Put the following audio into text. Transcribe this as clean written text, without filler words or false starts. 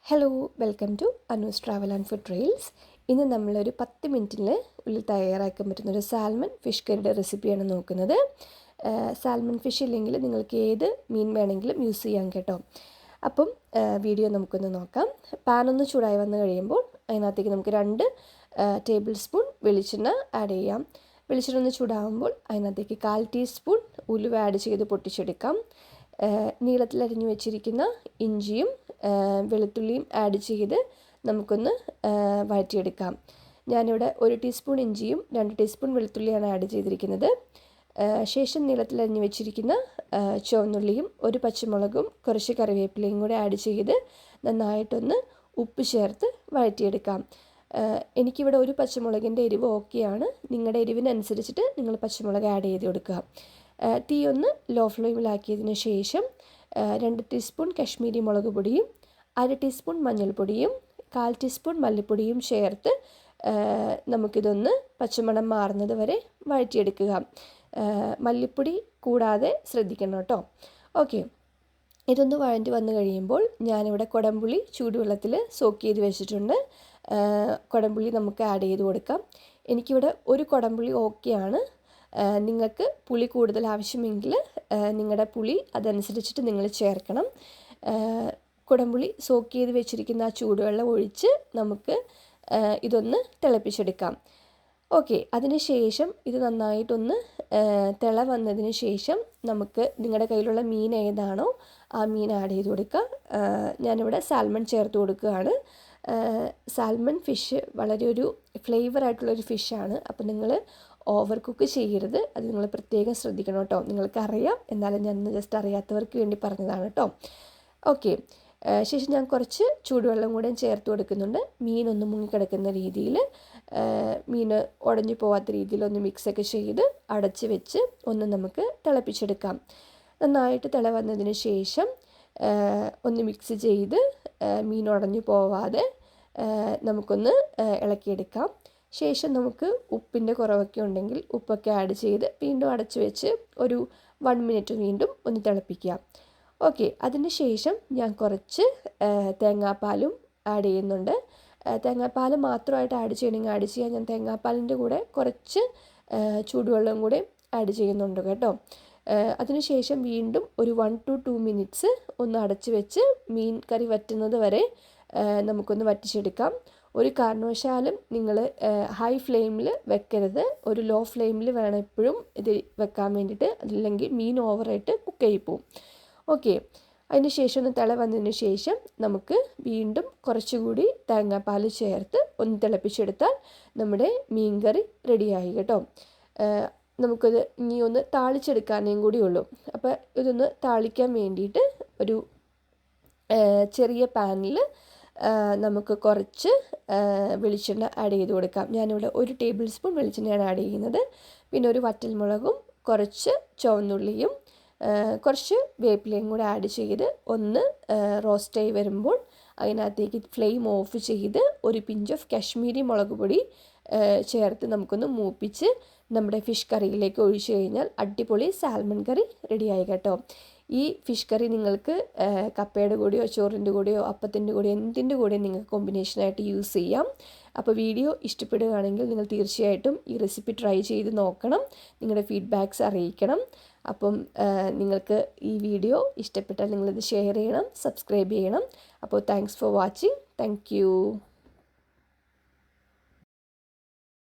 Hello welcome to Anu's travel and food trails. ഇന്ന് നമ്മളൊരു 10 മിനിറ്റിൽ ഉള്ളിൽ തയ്യാറാക്കാൻ പറ്റുന്നൊരു സാൽമൺ ഫിഷ് കറിയുടെ റെസിപ്പിയാണ് നോക്കുന്നത്. സാൽമൺ ഫിഷ് ഇല്ലെങ്കിൽ നിങ്ങൾക്ക് ഏത് മീൻ വേണമെങ്കിലും യൂസ് ചെയ്യാം കേട്ടോ. അപ്പം വീഡിയോ നമുക്കൊന്ന് നോക്കാം. പാൻ ഒന്ന് ചൂടായി വന്ന് കഴിയുമ്പോൾ അതിനകത്തേക്ക് നമുക്ക് 2 ടേബിൾ സ്പൂൺ വെളിച്ചെണ്ണ ആഡ് ചെയ്യാം. വെളിച്ചെണ്ണ ഒന്ന് ചൂടാകുമ്പോൾ അതിനകത്തേക്ക് 1/4 ടീസ്പൂൺ ഉലുവ ആഡ് ചെയ്ത് പൊട്ടിച്ചെടുക്കാം. നീളത്തിലരിഞ്ഞു വെച്ചിരിക്കുന്ന ഇഞ്ചിയും വെളുത്തുള്ളിയും ആഡ് ചെയ്ത് നമുക്കൊന്ന് വഴറ്റിയെടുക്കാം. ഞാനിവിടെ 1 ടീസ്പൂൺ ഇഞ്ചിയും 2 ടീസ്പൂൺ വെളുത്തുള്ളിയാണ് ആഡ് ചെയ്തിരിക്കുന്നത്. ശേഷം നീളത്തിലരിഞ്ഞു വെച്ചിരിക്കുന്ന ചുവന്നുള്ളിയും 1 പച്ചമുളകും കുറച്ച് കറിവേപ്പിലയും കൂടെ ആഡ് ചെയ്ത് നന്നായിട്ടൊന്ന് ഉപ്പ് ചേർത്ത് വഴറ്റിയെടുക്കാം. എനിക്കിവിടെ 1 പച്ചമുളകിൻ്റെ എരിവ് ഓക്കെയാണ്. നിങ്ങളുടെ എരിവിനനുസരിച്ചിട്ട് നിങ്ങൾ പച്ചമുളക് ആഡ് ചെയ്ത് കൊടുക്കുക. തീ ഒന്ന് ലോ ഫ്ലെയിമിലാക്കിയതിന് ശേഷം 2 ടീസ്പൂൺ കശ്മീരി മുളക് പൊടിയും 1/2 ടീസ്പൂൺ മഞ്ഞൾപ്പൊടിയും 1/4 ടീസ്പൂൺ മല്ലിപ്പൊടിയും ചേർത്ത് നമുക്കിതൊന്ന് പച്ചമണം മാറുന്നത് വരെ വഴറ്റിയെടുക്കുക. മല്ലിപ്പൊടി കൂടാതെ ശ്രദ്ധിക്കണം കേട്ടോ. ഓക്കെ, ഇതൊന്ന് വഴറ്റി വന്നു കഴിയുമ്പോൾ ഞാനിവിടെ കുടംപുളി ചൂടുവെള്ളത്തിൽ സോക്ക് ചെയ്ത് വെച്ചിട്ടുണ്ട്. കുടംപുളി നമുക്ക് ആഡ് ചെയ്ത് കൊടുക്കാം. എനിക്കിവിടെ 1 കുടംപുളി ഓക്കെയാണ്. നിങ്ങൾക്ക് പുളി കൂടുതൽ ആവശ്യമെങ്കിൽ നിങ്ങളുടെ പുളി അതനുസരിച്ചിട്ട് നിങ്ങൾ ചേർക്കണം. കുടംപുളി സോക്ക് ചെയ്ത് വെച്ചിരിക്കുന്ന ആ ചൂടുവെള്ളം ഒഴിച്ച് നമുക്ക് ഇതൊന്ന് തിളപ്പിച്ചെടുക്കാം. ഓക്കെ, അതിന് ശേഷം ഇത് നന്നായിട്ടൊന്ന് തിള വന്നതിന് ശേഷം നമുക്ക് നിങ്ങളുടെ കയ്യിലുള്ള മീൻ ഏതാണോ ആ മീൻ ആഡ് ചെയ്ത് കൊടുക്കുക. ഞാനിവിടെ സാൽമൺ ചേർത്ത് കൊടുക്കുകയാണ്. സാൽമൺ ഫിഷ് വളരെ ഒരു ഫ്ലേവറായിട്ടുള്ളൊരു ഫിഷാണ്. അപ്പോൾ നിങ്ങൾ ഓവർ കുക്ക് ചെയ്യരുത്. അത് നിങ്ങൾ പ്രത്യേകം ശ്രദ്ധിക്കണം കേട്ടോ. നിങ്ങൾക്കറിയാം, എന്നാലും ഞാൻ ജസ്റ്റ് അറിയാത്തവർക്ക് വേണ്ടി പറഞ്ഞതാണ് കേട്ടോ. ഓക്കെ, ശേഷം ഞാൻ കുറച്ച് ചൂടുവെള്ളം കൂടെ ചേർത്ത് കൊടുക്കുന്നുണ്ട്. മീനൊന്ന് മുങ്ങിക്കിടക്കുന്ന രീതിയിൽ, മീൻ ഉടഞ്ഞു പോകാത്ത രീതിയിൽ ഒന്ന് മിക്സൊക്കെ ചെയ്ത് അടച്ച് വെച്ച് ഒന്ന് നമുക്ക് തിളപ്പിച്ചെടുക്കാം. നന്നായിട്ട് തിള വന്നതിന് ശേഷം ഒന്ന് മിക്സ് ചെയ്ത് മീൻ ഉടഞ്ഞു പോവാതെ നമുക്കൊന്ന് ഇളക്കിയെടുക്കാം. ശേഷം നമുക്ക് ഉപ്പിൻ്റെ കുറവൊക്കെ ഉണ്ടെങ്കിൽ ഉപ്പൊക്കെ ആഡ് ചെയ്ത് വീണ്ടും അടച്ച് വെച്ച് ഒരു 1 മിനിറ്റ് വീണ്ടും ഒന്ന് തിളപ്പിക്കുക. ഓക്കെ, അതിന് ശേഷം ഞാൻ കുറച്ച് തേങ്ങാപ്പാലും ആഡ് ചെയ്യുന്നുണ്ട്. തേങ്ങാപ്പാൽ മാത്രമായിട്ട് ആഡ് ചെയ്യണമെങ്കിൽ ആഡ് ചെയ്യാം. ഞാൻ തേങ്ങാപ്പാലിൻ്റെ കൂടെ കുറച്ച് ചൂടുവെള്ളം കൂടെ ആഡ് ചെയ്യുന്നുണ്ട് കേട്ടോ. അതിനുശേഷം വീണ്ടും ഒരു 1 to 2 മിനിറ്റ്സ് ഒന്ന് അടച്ച് വെച്ച് മീൻ കറി വറ്റുന്നത് വരെ നമുക്കൊന്ന് വറ്റിച്ചെടുക്കാം. ഒരു കാരണവശാലും നിങ്ങൾ ഹൈ ഫ്ലെയിമിൽ വെക്കരുത്. ഒരു ലോ ഫ്ലെയിമിൽ വേണം എപ്പോഴും ഇത് വെക്കാൻ വേണ്ടിയിട്ട്. അതില്ലെങ്കിൽ മീൻ ഓവറായിട്ട് കുക്കായി പോവും. ഓക്കെ, അതിന് ശേഷം ഒന്ന് തിള വന്നതിന് ശേഷം നമുക്ക് വീണ്ടും കുറച്ചുകൂടി തേങ്ങാപ്പാൽ ചേർത്ത് ഒന്ന് തിളപ്പിച്ചെടുത്താൽ നമ്മുടെ മീൻ കറി റെഡിയായി കേട്ടോ. നമുക്കത് ഇനി ഒന്ന് താളിച്ചെടുക്കാനേയും കൂടി ഉള്ളൂ. അപ്പോൾ ഇതൊന്ന് താളിക്കാൻ വേണ്ടിയിട്ട് ഒരു ചെറിയ പാനിൽ നമുക്ക് കുറച്ച് വെളിച്ചെണ്ണ ആഡ് ചെയ്ത് കൊടുക്കാം. ഞാനിവിടെ 1 ടേബിൾ സ്പൂൺ വെളിച്ചെണ്ണയാണ് ആഡ് ചെയ്യുന്നത്. പിന്നെ ഒരു വറ്റൽമുളകും കുറച്ച് ചുവന്നുള്ളിയും കുറച്ച് വേപ്പിലയും കൂടെ ആഡ് ചെയ്ത് ഒന്ന് റോസ്റ്റായി വരുമ്പോൾ അതിനകത്തേക്ക് ഫ്ലെയിം ഓഫ് ചെയ്ത് ഒരു പിഞ്ച് ഓഫ് കശ്മീരി മുളക് പൊടി ചേർത്ത് നമുക്കൊന്ന് മൂപ്പിച്ച് നമ്മുടെ ഫിഷ് കറിയിലേക്ക് ഒഴിച്ചു കഴിഞ്ഞാൽ അടിപൊളി സാൽമൺ കറി റെഡിയായി കേട്ടോ. ഈ ഫിഷ് കറി നിങ്ങൾക്ക് കപ്പയുടെ കൂടെയോ ചോറിൻ്റെ കൂടെയോ അപ്പത്തിൻ്റെ കൂടെയോ എന്തിൻ്റെ കൂടെയും നിങ്ങൾക്ക് കോമ്പിനേഷനായിട്ട് യൂസ് ചെയ്യാം. അപ്പോൾ വീഡിയോ ഇഷ്ടപ്പെടുകയാണെങ്കിൽ നിങ്ങൾ തീർച്ചയായിട്ടും ഈ റെസിപ്പി ട്രൈ ചെയ്ത് നോക്കണം. നിങ്ങളുടെ ഫീഡ്ബാക്ക്സ് അറിയിക്കണം. അപ്പം നിങ്ങൾക്ക് ഈ വീഡിയോ ഇഷ്ടപ്പെട്ടാൽ നിങ്ങളിത് ഷെയർ ചെയ്യണം, സബ്സ്ക്രൈബ് ചെയ്യണം. അപ്പോൾ thanks for watching. Thank you.